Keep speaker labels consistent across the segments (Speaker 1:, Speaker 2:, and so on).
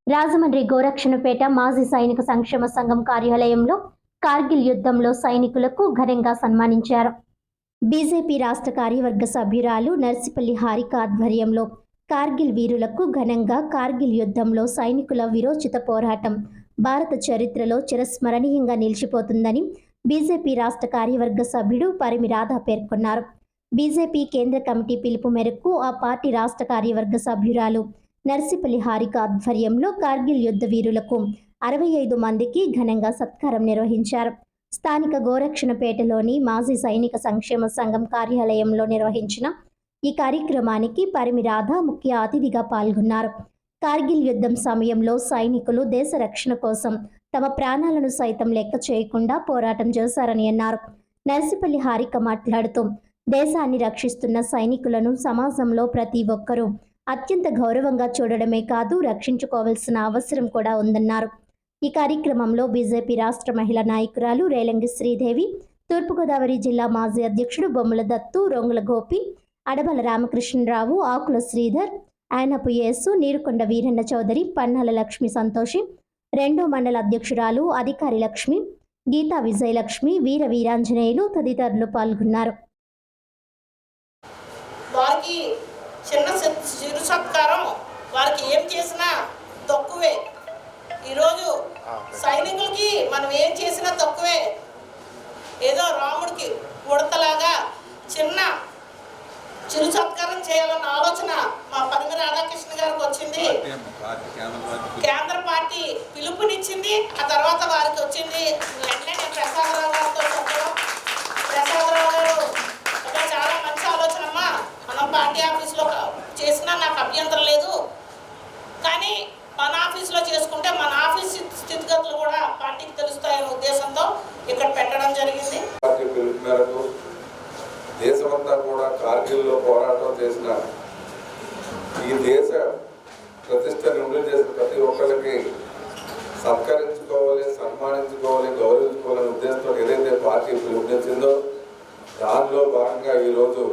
Speaker 1: రాజమండ్రి గోరక్షణపేట మాజీ సైనిక సంక్షేమ సంఘం కార్యాలయంలో కార్గిల్ యుద్ధంలో సైనికులకు ఘనంగా సన్మానించారు. బీజేపీ రాష్ట్ర కార్యవర్గ సభ్యురాలు నర్సిపల్లి హారిక ఆధ్వర్యంలో కార్గిల్ వీరులకు ఘనంగా కార్గిల్ యుద్ధంలో సైనికుల విరోచిత పోరాటం భారత చరిత్రలో చిరస్మరణీయంగా నిలిచిపోతుందని బీజేపీ రాష్ట్ర కార్యవర్గ సభ్యుడు పరిమి రాధా పేర్కొన్నారు. బీజేపీ కేంద్ర కమిటీ పిలుపు మేరకు ఆ పార్టీ రాష్ట్ర కార్యవర్గ సభ్యురాలు నర్సిపల్లి హారిక ఆధ్వర్యంలో కార్గిల్ యుద్ధ వీరులకు 65 మందికి ఘనంగా సత్కారం నిర్వహించారు. స్థానిక గోరక్షణపేటలోని మాజీ సైనిక సంక్షేమ సంఘం కార్యాలయంలో నిర్వహించిన ఈ కార్యక్రమానికి పరిమి రాధా ముఖ్య అతిథిగా పాల్గొన్నారు. కార్గిల్ యుద్ధం సమయంలో సైనికులు దేశ రక్షణ కోసం తమ ప్రాణాలను సైతం లెక్క చేయకుండా పోరాటం చేశారని అన్నారు. నర్సిపల్లి హారిక మాట్లాడుతూ దేశాన్ని రక్షిస్తున్న సైనికులను సమాజంలో ప్రతి ఒక్కరూ అత్యంత గౌరవంగా చూడడమే కాదు రక్షించుకోవాల్సిన అవసరం కూడా ఉందన్నారు. ఈ కార్యక్రమంలో బీజేపీ రాష్ట్ర మహిళా నాయకురాలు రేలంగి శ్రీదేవి, తూర్పుగోదావరి జిల్లా మాజీ అధ్యక్షుడు బొమ్మల దత్తు, రొంగుల గోపి, అడబల రామకృష్ణరావు, ఆకుల శ్రీధర్, ఆయనపు యేసు, నీరుకొండ వీరన్న చౌదరి, పన్నాల లక్ష్మి సంతోషి, రెండో మండల అధ్యక్షురాలు అధికారి లక్ష్మి, గీతా విజయలక్ష్మి, వీర వీరాంజనేయులు తదితరులు పాల్గొన్నారు.
Speaker 2: వారికి చిన్న చిరు సత్కారం, వారికి ఏం చేసినా తక్కువే. ఈరోజు సైనికులకి మనం ఏం చేసినా తక్కువే. ఏదో రాముడికి ఉడతలాగా చిన్న చిరు సత్కారం చేయాలన్న ఆలోచన మా పరిమి రాధాకృష్ణ గారికి వచ్చింది. కేంద్ర పార్టీ పిలుపునిచ్చింది, ఆ తర్వాత వారికి వచ్చింది. వెంటనే ప్రసాదరావు గారితో చెప్పడం, ప్రసాదరావు గారు చాలా మంచి ఆలోచన అమ్మా, మనం పార్టీ ఆఫీస్లో చేసినా నాకు అభ్యంతరం లేదు, కానీ మన ఆఫీస్లో చేసుకుంటే మన ఆఫీస్ స్థితిగతులు కూడా పార్టీకి తెలుస్తాయనే ఉద్దేశంతో ఇక్కడ పెట్టడం జరిగింది.
Speaker 3: పార్టీ పిలుపు మేరకు దేశమంతా కూడా కార్గిల్లో పోరాటం చేసిన ఈ దేశ ప్రతిష్టని వృద్ధి చేసిన ప్రతి ఒక్కరికి సత్కరించుకోవాలి, సన్మానించుకోవాలి, గౌరవించుకోవాలనే ఉద్దేశంతో ఏదైతే పార్టీ పిలుపునిచ్చిందో దానిలో భాగంగా ఈరోజు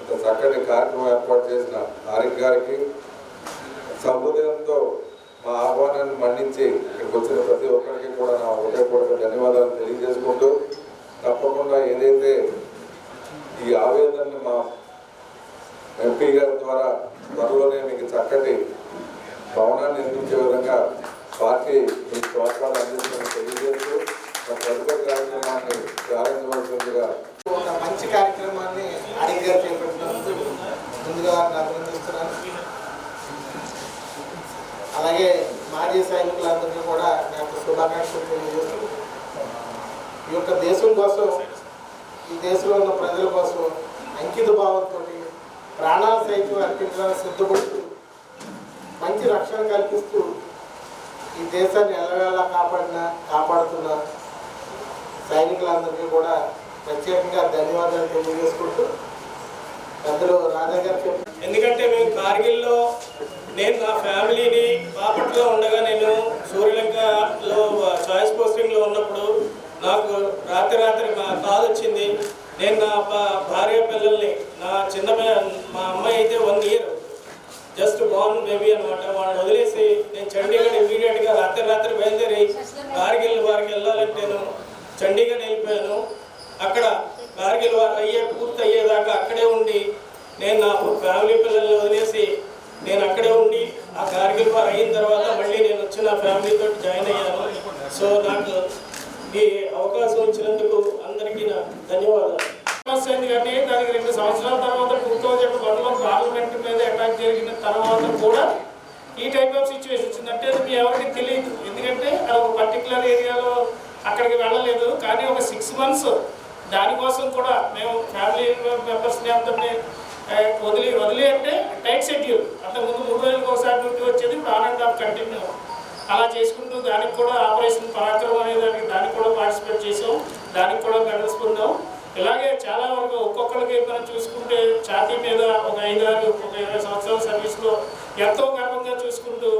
Speaker 3: ఇంత చక్కటి కార్యక్రమం ఏర్పాటు చేసిన హారిక గారికి సహృదయంతో మా ఆహ్వానాన్ని మన్నించి ఇక్కడికి వచ్చిన ప్రతి ఒక్కరికి కూడా నా హృదయపూర్వక ధన్యవాదాలు తెలియజేసుకుంటూ, తప్పకుండా ఏదైతే ఈ ఆవేదనని మా ఎంపీ గారి ద్వారా త్వరలోనే మీకు చక్కటి భవనాన్ని నిర్మించే విధంగా పార్టీ మీకు ప్రోత్సాహాలు అందిస్తుందని తెలియజేస్తూ తదుపరి కార్యక్రమాన్ని ప్రారంభించవలసిందిగా
Speaker 4: ఒక మంచి కార్యక్రమాన్ని అడిగి గారు చేపట్టినందుకు ముందుగా అభినందిస్తున్నాను. అలాగే మాజీ సైనికులందరికీ కూడా నాకు శుభాకాంక్షలు తెలియజేస్తూ, ఈ యొక్క దేశం కోసం, ఈ దేశంలో ఉన్న ప్రజల కోసం అంకిత భావంతో ప్రాణాల సైతం అర్పించడానికి సిద్ధపడుతూ మంచి రక్షణ కల్పిస్తూ ఈ దేశాన్ని ఎల్లవేళ కాపాడుతున్న సైనికులందరికీ కూడా ప్రత్యేకంగా ధన్యవాదాలు తెలియజేసుకుంటూ పెద్దలు రాధా గారు చెప్పారు.
Speaker 5: ఎందుకంటే మేము కార్గిల్లో నేను నా ఫ్యామిలీని బాపట్లలో ఉండగా నేను శ్రీలంకలో చాయిస్ పోస్టింగ్లో ఉన్నప్పుడు నాకు రాత్రి మా కాల్ వచ్చింది. నేను నా భార్య పిల్లల్ని, నా మా అమ్మాయి అయితే 1 year జస్ట్ బార్న్ బేబీ అనమాట, వాళ్ళని వదిలేసి నేను చండీగఢ్ ఇమీడియట్గా రాత్రి బయలుదేరి కార్గిల్ వారికి వెళ్ళాలంటే నేను చండీగఢ్ వెళ్ళిపోయాను. అక్కడ కార్గిల్ వారు పూర్తి అయ్యేదాకా అక్కడే ఉండి నేను నా ఫ్యామిలీ పిల్లల్ని వదిలేసి నేను అక్కడే ఉండి ఆ కార్గిల్ వారు అయిన తర్వాత మళ్ళీ నేను వచ్చి నా ఫ్యామిలీతో జాయిన్ అయ్యాను. సో నాకు ఈ అవకాశం ఇచ్చినందుకు అందరికీ నా ధన్యవాదాలు. కానీ దానికి 2 సంవత్సరాల తర్వాత 2001లో పార్లమెంట్ మీద అటాక్ జరిగిన తర్వాత కూడా ఈ టైప్ ఆఫ్ సిచ్యువేషన్ వచ్చిందంటే మీ ఎవరికి తెలియదు. ఎందుకంటే అది ఒక పర్టికులర్ ఏరియాలో అక్కడికి వెళ్ళలేదు, కానీ ఒక 6 months దానికోసం కూడా మేము ఫ్యామిలీ మెంబర్స్ని అందరినీ వదిలి అంటే టైట్ షెడ్యూల్. అంతకుముందు 3 రోజులకు ఒకసారి డ్యూటీ వచ్చేది, ఇప్పుడు 1.5 కంటిన్యూ అలా చేసుకుంటూ దానికి కూడా ఆపరేషన్ పరాక్రమం అనే దానికి కూడా పార్టిసిపేట్ చేసాం, దానికి కూడా మెడల్స్ పొందాం. ఇలాగే చాలా వరకు ఒక్కొక్కరికి మనం చూసుకుంటే ఛాతీ మీద ఒక 20 సంవత్సరాల సర్వీస్లో ఎంతో గర్వంగా చూసుకుంటూ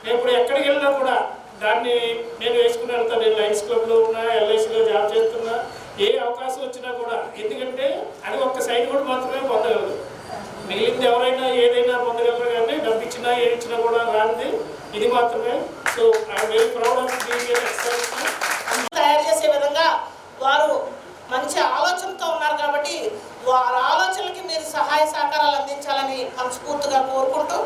Speaker 5: నేను ఇప్పుడు ఎక్కడికి వెళ్ళినా కూడా దాన్ని నేను వేసుకుని వెళ్తాను. నేను లయన్స్ క్లబ్లో ఉన్నా, LICలో జాబ్ చేస్తున్నా, ఏ అవకాశం వచ్చినా కూడా, ఎందుకంటే అది ఒక్క సైనికుడు మాత్రమే పొందగలరు. మిగిలింది ఎవరైనా ఏదైనా పొందగలరు, కానీ డబ్బు ఇచ్చినా ఏది ఇచ్చినా కూడా రానిది ఇది మాత్రమే. So I'm very proud of being
Speaker 2: తయారు చేసే విధంగా వారు మంచి ఆలోచనతో ఉన్నారు కాబట్టి వారి ఆలోచనలకి మీరు సహాయ సహకారాలు అందించాలని మనస్ఫూర్తిగా కోరుకుంటూ